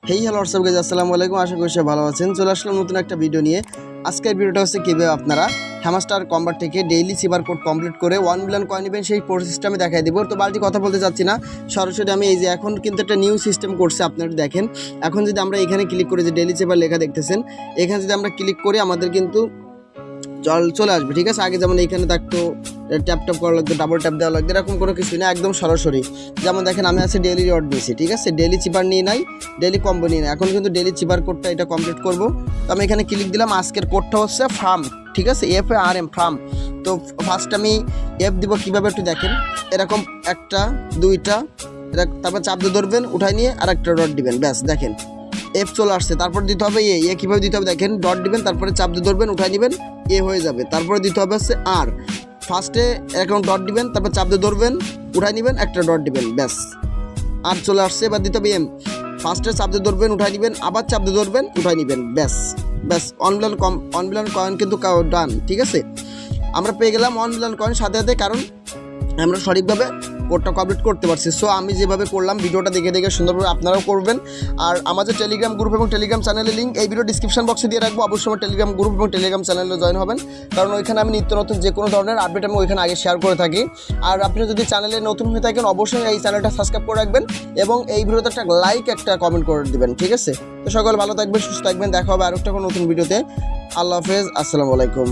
Hey hello WhatsApp guys, আসসালামু আলাইকুম। আশা করি সবাই ভালো আছেন। চলে আসলাম নতুন একটা ভিডিও নিয়ে। আজকের ভিডিওটা হচ্ছে কীভাবে আপনারা হ্যামাস্টার কম্বার থেকে ডেইলি সিবার কোড কমপ্লিট করে 1 মিলিয়ন কয়েন নেবেন, সেই প্রসেসটা আমি দেখাই দেবো। তো বালতি কথা বলতে চাচ্ছি না, সরাসরি আমি এই যে এখন কিন্তু একটা নিউ সিস্টেম করছে, আপনারা দেখেন। এখন যদি আমরা এখানে ক্লিক করি, যে ডেইলি সিবার লেখা দেখতেছেন, এখানে যদি আমরা ক্লিক করি আমাদের কিন্তু চলে আসবে, ঠিক আছে। আগে যেমন এইখানে থাকতো ট্যাপ ট্যাপ করা লাগতো, ডাবল ট্যাপ দেওয়া লাগতো, এরকম কোনো কিছু না, একদম সরাসরি। যেমন দেখেন আমি আছে ডেইলি রিওয়ার্ড নিয়েছি, ঠিক আছে, ডেইলি চিপার নিয়ে নাই, ডেইলি কম্বো নিয়ে নাই। এখন কিন্তু ডেইলি চিপার কোডটা এটা কমপ্লিট করবো। তো আমি এখানে ক্লিক দিলাম, আজকের কোডটা হচ্ছে ফার্ম, ঠিক আছে, FARM ফার্ম। তো ফার্স্ট আমি এফ দিব, কীভাবে একটু দেখেন, এরকম একটা দুইটা, তারপর চাপ দিয়ে ধরবেন, উঠাই নিয়ে আর একটা ডট দিবেন, ব্যাস দেখেন এফ চলে আসছে। তারপর দিতে হবে এ কীভাবে দিতে হবে দেখেন, ডট দিবেন, তারপরে চাপ দিয়ে ধরবেন, উঠাই নেবেন, এ হয়ে যাবে। তারপরে দিতে হবে হচ্ছে আর, ফার্স্টে এরকম ডট দিবেন, তারপর চাপ দিয়ে ধরবেন, উঠাই নেবেন, একটা ডট দিবেন, ব্যাস আর চলে আসছে। এবার দিতে হবে এম, ফার্স্টে চাপ দিয়ে ধরবেন, উঠাই নেবেন, আবার চাপ দিয়ে ধরবেন, উঠাই নেবেন, ব্যাস ব্যাস 1 মিলিয়ন কয়েন কিন্তু ডান, ঠিক আছে। আমরা পেয়ে গেলাম 1 মিলিয়ন কয়েন সাথে সাথে, কারণ আমরা সঠিকভাবে কোডটা কমপ্লিট করতে পারছি। সো আমি যেভাবে করলাম, ভিডিওটা দেখে দেখে সুন্দরভাবে আপনারাও করবেন। আর আমাদের টেলিগ্রাম গ্রুপ এবং টেলিগ্রাম চ্যানেলের লিঙ্ক এই ভিডিও ডিসক্রিপশন বক্সে দিয়ে রাখবো। অবশ্যই আমার টেলিগ্রাম গ্রুপ এবং টেলিগ্রাম চ্যানেলে জয়েন হবেন, কারণ ওইখানে আমি নিত্য নতুন যে কোনো ধরনের আপডেট আমি ওইখানে আগে শেয়ার করে থাকি। আর আপনি যদি চ্যানেলে নতুন হয়ে থাকেন, অবশ্যই এই চ্যানেলটা সাবস্ক্রাইব করে রাখবেন এবং এই ভিডিওতে একটা লাইক, একটা কমেন্ট করে দিবেন, ঠিক আছে। তো সকল ভালো থাকবেন, সুস্থ থাকবেন, দেখা হবে আর একটা কোনো নতুন ভিডিওতে। আল্লাহ হাফেজ, আসসালামু আলাইকুম।